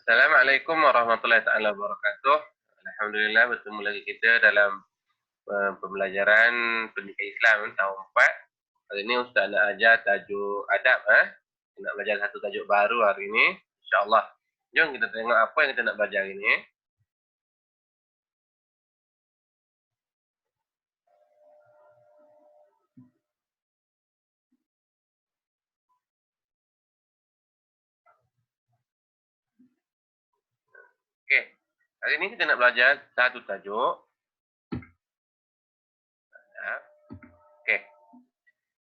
Assalamualaikum warahmatullahi taala wabarakatuh. Alhamdulillah bertemu lagi kita dalam pembelajaran pendidikan Islam tahun 4. Hari ini Ustaz nak ajar tajuk adab. Nak belajar satu tajuk baru hari ini. InsyaAllah. Jom kita tengok apa yang kita nak belajar hari ini. Okey. Hari ini kita nak belajar satu tajuk. Okey.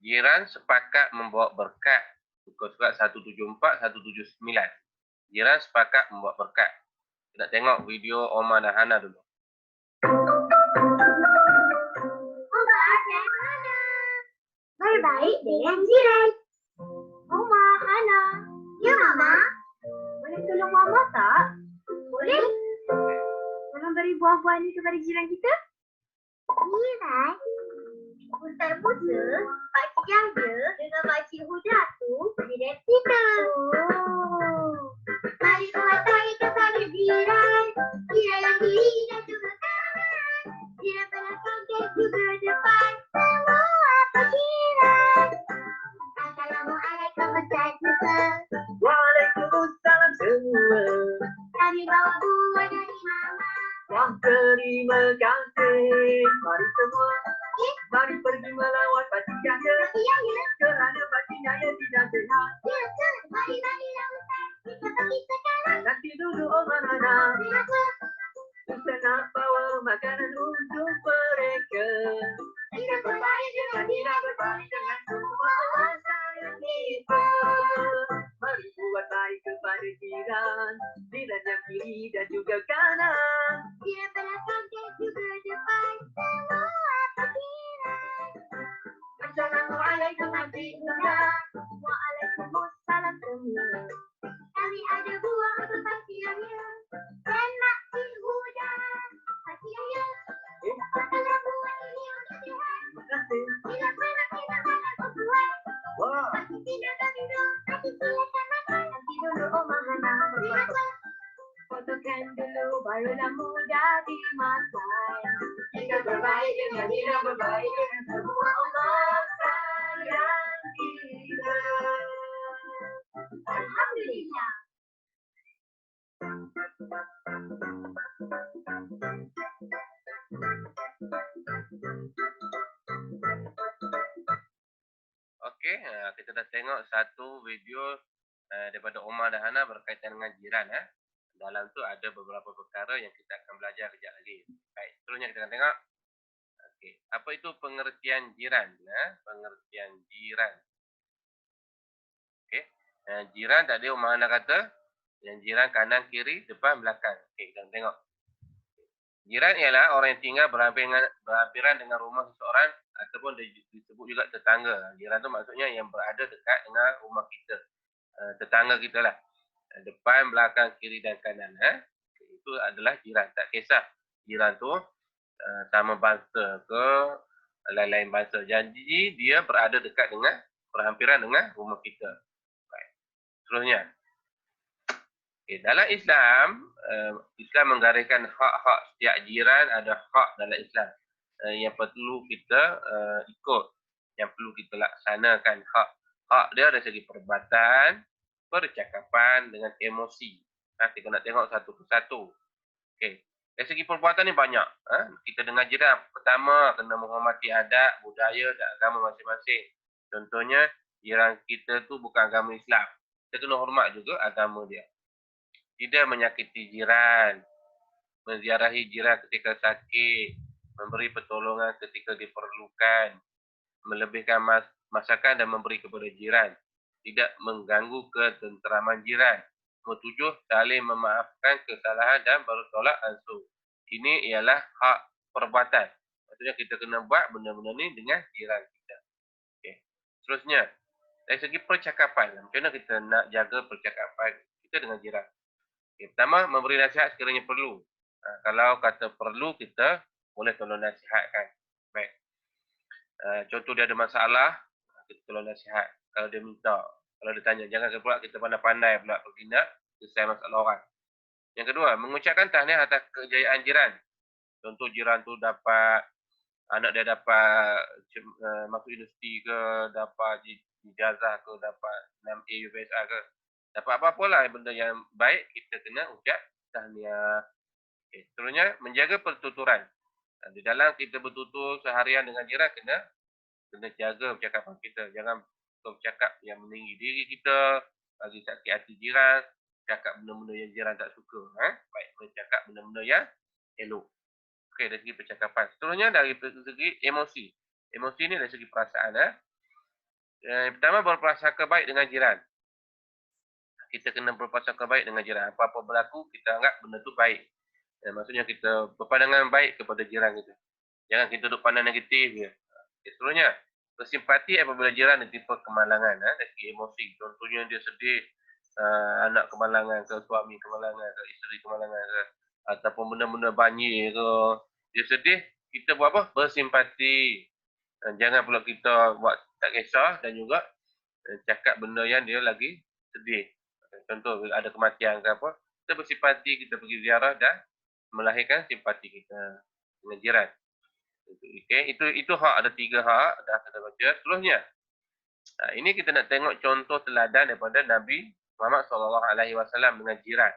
Jiran sepakat membawa berkat. Buku surat 174, 179. Jiran sepakat membawa berkat. Kita tengok video Omar dan Hana dulu. Berbaik dengan jiran. Mama, Hana. Ya, Mama. Boleh tolong Mama tak? Boleh. Tolong beri buah-buah ni kepada jiran kita. Jiran? Ustaz Musa, Pakcik Yahya dengan Pakcik Huda tu jiran kita. Oh. Mari buat baik kepada jiran. Jiran yang kiri dan juga kanan. Jiran belakang dan juga depan. Semua jiran. Assalamualaikum Ustaz Musa. Waalaikumsalam semua. Kami bawa buah dari Mama. Yang terima kasih. Mari semua. Mari pergi melawat Pakcik Yahya. Kerana Pakcik Yahya tidak sehat. Ya, mari Ustaz. Kita pergi sekarang. Nanti dulu Omar Hana. Kenapa? Ustaz nak bawa makanan untuk mereka. Kita berbaik dengan Tidak berbalik dengan semua orang sayang kita. Mari buat baik kepada jiran. Jiran yang kiri dan juga kanan. jiran belakang dan juga depan. Semua jiran. Assalamualaikum Pakcik Huda. Waalaikumsalam semua. Kami ada buah untuk Pakcik Yahya dan Makcik Huda. Pakcik Yahya, kalau buah ini untuk Tuhan. Terima kasih. Bila pernah kita makan berbuah. Wah. Pakcik tidak dan minum. Pakcik silakan makan. Nanti dulu Omah Hana. Kenapa? Fotokan dulu barulah mudah dimakan. Jika berbaik dengan tidak berbaik dengan semua orang sayang kita. Alhamdulillah. Okey, kita dah tengok satu video daripada Omar dan Hana berkaitan dengan jiran. Dalam tu ada beberapa perkara yang kita akan belajar kejap lagi. Baik, seterusnya kita akan tengok. Okey, apa itu pengertian jiran? Pengertian jiran. Okey, jiran tadi Omar Hana kata yang jiran kanan, kiri, depan, belakang. Okey, kita akan tengok. Jiran ialah orang yang tinggal berhampiran dengan rumah seseorang ataupun disebut juga tetangga. Jiran tu maksudnya yang berada dekat dengan rumah kita. Tetangga kita lah. Depan, belakang, kiri dan kanan. Itu adalah jiran. Tak kisah jiran tu sama bangsa ke lain-lain bangsa. Jadi dia berada dekat dengan berhampiran dengan rumah kita. Baik. Seterusnya. Okay, dalam Islam, Islam menggariskan hak-hak setiap jiran, ada hak dalam Islam yang perlu kita ikut, yang perlu kita laksanakan. Hak dia dari segi perbuatan, percakapan dengan emosi. Kita nak tengok satu persatu. Okay. Dari segi perbuatan ni banyak. Kita dengan jiran, pertama kena menghormati adat, budaya dan agama masing-masing. Contohnya, jiran kita tu bukan agama Islam. Kita kena hormat juga agama dia. Tidak menyakiti jiran, menziarahi jiran ketika sakit, memberi pertolongan ketika diperlukan, melebihkan masakan dan memberi kepada jiran, tidak mengganggu ketenteraman jiran. Nombor 7, saling memaafkan kesalahan dan bertolak ansur. Ini ialah hak perbuatan. Maksudnya kita kena buat benda-benda ni dengan jiran kita. Okay. Seterusnya, dari segi percakapan, macam mana kita nak jaga percakapan kita dengan jiran? Okay, pertama, memberi nasihat sekiranya perlu. Kalau kata perlu, kita boleh tolong nasihatkan. Baik. Contoh dia ada masalah, kita tolong nasihat. Kalau dia minta, kalau dia tanya, jangan pula kita pandai-pandai pula pergi nak selesai masalah orang. Yang kedua, mengucapkan tahniah atas kejayaan jiran. Contoh jiran tu dapat, anak dia dapat masuk universiti ke, dapat ijazah ke, dapat 6A UPSR ke. Dapat apa-apa lah benda yang baik, kita kena ucap tahniah. Okay. Seterusnya, menjaga pertuturan. Di dalam kita bertutur seharian dengan jiran, kena jaga percakapan kita. Jangan bercakap yang meninggi diri kita, bagi sakit hati jiran, cakap benda-benda yang jiran tak suka. Baik, bercakap benda-benda yang elok. Okey, dari segi percakapan. Seterusnya dari segi emosi. Emosi ni dari segi perasaan. Yang pertama, berprasangka baik dengan jiran. Kita kena berprasangka baik dengan jiran. Apa-apa berlaku, kita anggap benda tu baik. Maksudnya kita berpandangan baik kepada jiran kita. Jangan kita duduk pandang negatif je. Seterusnya, bersimpati apabila jiran ditimpa kemalangan. Dari segi emosi. Contohnya dia sedih, anak kemalangan ke, suami kemalangan ke, isteri kemalangan ke, ataupun benda-benda banjir ke, dia sedih, kita buat apa? Bersimpati. Jangan pula kita buat tak kisah dan juga cakap benda yang dia lagi sedih. Contoh, ada kematian ke apa, kita bersimpati, kita pergi ziarah dan melahirkan simpati kita dengan jiran. Okay. Itu hak, ada 3 hak dah kita baca. Seterusnya, ini kita nak tengok contoh teladan daripada Nabi Muhammad SAW dengan jiran.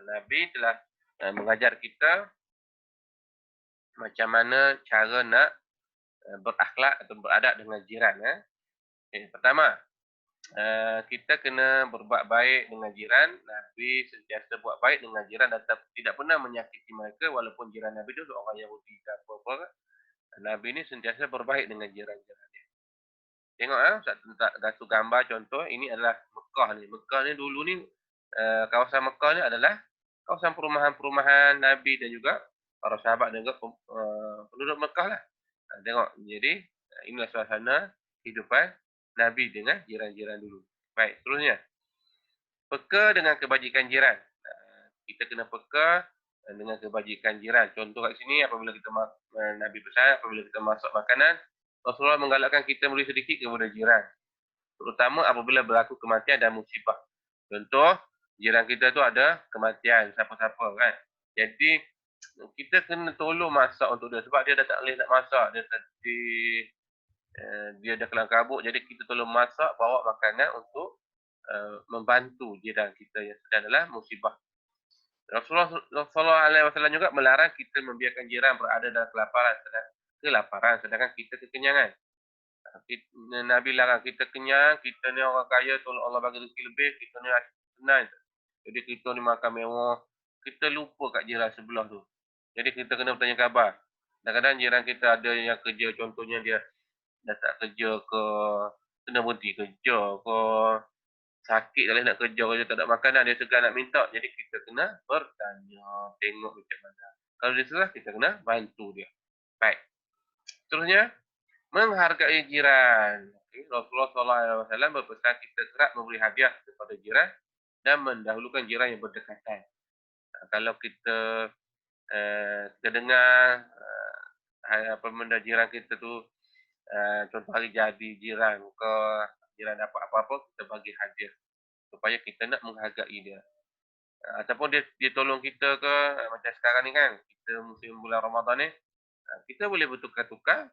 Nabi telah mengajar kita macam mana cara nak berakhlak atau beradab dengan jiran. Okay. Pertama, kita kena berbuat baik dengan jiran. Nabi sentiasa buat baik dengan jiran dan tidak pernah menyakiti mereka walaupun jiran Nabi itu orang Yahudi ke apa-apa. Nabi ni sentiasa berbaik dengan jiran-jiran dia. Tengok satu gambar contoh, ini adalah Mekah ni. Mekah ni dulu ni, kawasan Mekah ni adalah kawasan perumahan-perumahan Nabi dan juga para sahabat dan juga penduduk Mekah lah. Tengok, jadi inilah suasana kehidupan Nabi dengan jiran-jiran dulu. Baik, seterusnya. Peka dengan kebajikan jiran. Kita kena peka dengan kebajikan jiran. Contoh kat sini, apabila kita Nabi pesan, apabila kita masak makanan, Rasulullah menggalakkan kita memberi sedikit kepada jiran. Terutama apabila berlaku kematian dan musibah. Contoh, jiran kita tu ada kematian, siapa-siapa kan. Jadi, kita kena tolong masak untuk dia. Sebab dia dah tak boleh nak masak. Dia sedih, dia dah kelang kabut. Jadi, kita tolong masak, bawa makanan untuk membantu jiran kita yang sedang dalam musibah. Rasulullah SAW juga melarang kita membiarkan jiran berada dalam kelaparan sedangkan kita kekenyangan. Nabi larang kita kenyang, kita ni orang kaya, tolong Allah bagi rezeki lebih, kita ni senang. Jadi kita ni makan mewah, kita lupa kat jiran sebelah tu. Jadi kita kena bertanya khabar. Kadang-kadang jiran kita ada yang kerja, contohnya dia dah tak kerja ke, kena berhenti kerja ke, sakit tak boleh nak kerja, tak ada makanan, dia segan nak minta. Jadi kita kena bertanya, tengok macam mana. Kalau dia salah, kita kena bantu dia. Baik. Seterusnya, menghargai jiran. Rasulullah SAW berpesan kita kerap memberi hadiah kepada jiran dan mendahulukan jiran yang berdekatan. Kalau kita dengar apa benda jiran kita tu, contoh hari jadi jiran ke, jiran dapat apa-apa, kita bagi hadiah supaya kita nak menghargai dia. Ataupun dia tolong kita ke, macam sekarang ni kan, kita musim bulan Ramadan ni, kita boleh bertukar-tukar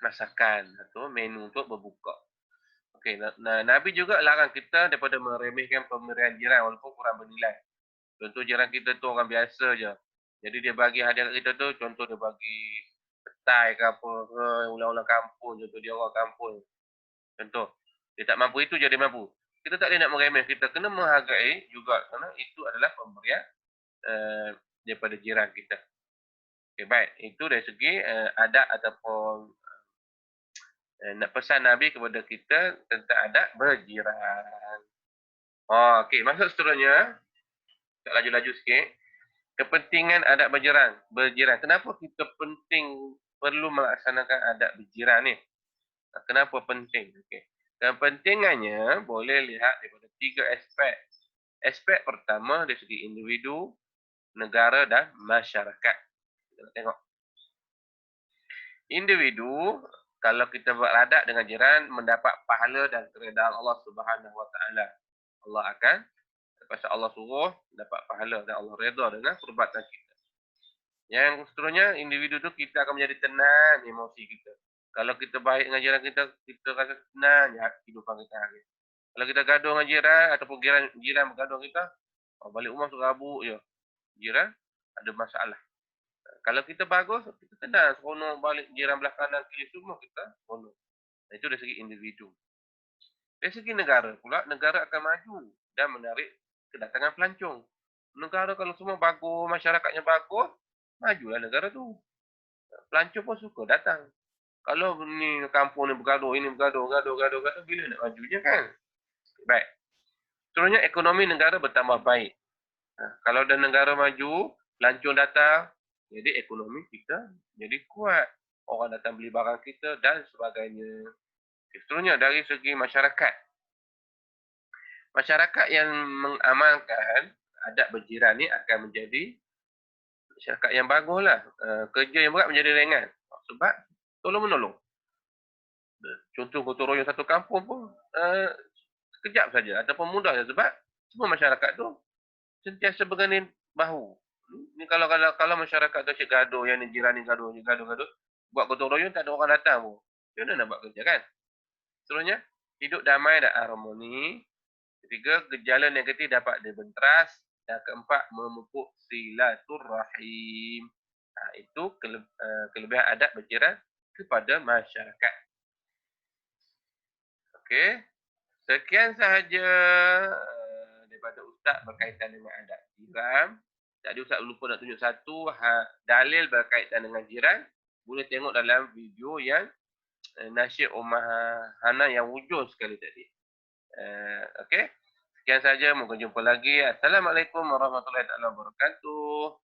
masakan atau menu untuk berbuka. Okey, Nabi juga larang kita daripada meremehkan pemberian jiran walaupun kurang bernilai. Contoh jiran kita tu orang biasa je. Jadi dia bagi hadiah kat kita tu, contoh dia bagi petai ke apa, ulang-ulang kampung, contoh dia orang kampung. Contoh, dia tak mampu itu jadi mampu. Kita tak boleh nak meremeh, kita kena menghargai juga kerana itu adalah pemberian daripada jiran kita. Okay, baik. Itu dari segi adab ataupun nak pesan Nabi kepada kita tentang adab berjiran. Okey, masuk seterusnya. Tak laju-laju sikit. Kepentingan adab berjiran. Kenapa kita penting perlu melaksanakan adab berjiran ni? Kenapa penting? Okey. Kepentingannya boleh lihat daripada 3 aspek. Aspek pertama dari segi individu, negara dan masyarakat. Kita tengok. Individu, kalau kita beradab dengan jiran, mendapat pahala dan keredaan Allah Subhanahu Wa Taala. Allah akan Pasal Allah suruh dapat pahala dan Allah redha dengan perbuatan kita. Yang seterusnya, individu tu kita akan menjadi tenang emosi kita. Kalau kita baik dengan jiran kita, kita rasa tenang ya kehidupan kita hari. Kalau kita gaduh dengan jiran ataupun jiran bergaduh dengan kita, balik rumah tu rabuk je. Jiran ada masalah. Kalau kita bagus, kita tenang, seronok balik jiran belah kanan kiri semua kita seronok. Itu dari segi individu. Dari segi negara pula, negara akan maju dan menarik kedatangan pelancong. Negara kalau semua bagus, masyarakatnya bagus, majulah negara tu. Pelancong pun suka datang. Kalau ni kampung ni bergaduh, ini bergaduh, bila nak majunya kan? Baik. Seterusnya ekonomi negara bertambah baik. Kalau dah negara maju, pelancong datang, jadi ekonomi kita jadi kuat. Orang datang beli barang kita dan sebagainya. Seterusnya dari segi masyarakat. Masyarakat yang mengamalkan adab berjiran ni akan menjadi masyarakat yang baguslah. Kerja yang berat menjadi ringan. Sebab tolong-menolong. Contoh gotong royong satu kampung pun sekejap saja ataupun mudah saja sebab semua masyarakat tu sentiasa berganding bahu. Ni kalau masyarakat tu asyik gaduh, yang ni jiran ni gaduh, buat gotong royong tak ada orang datang pun. Macam mana nak buat kerja kan? Seterusnya, hidup damai dan harmoni. Ketiga, gejala negatif dapat dibenteras. Dan keempat, memupuk silaturrahim. Itu kelebihan adab berjiran kepada masyarakat. Okey. Sekian sahaja daripada Ustaz berkaitan dengan adab jiran. Tadi Ustaz lupa nak tunjuk satu dalil berkaitan dengan jiran. Boleh tengok dalam video yang nasyid Ummah Hana yang wujud sekali tadi. Okey. Sekian saja. Mungkin jumpa lagi. Assalamualaikum warahmatullahi wabarakatuh.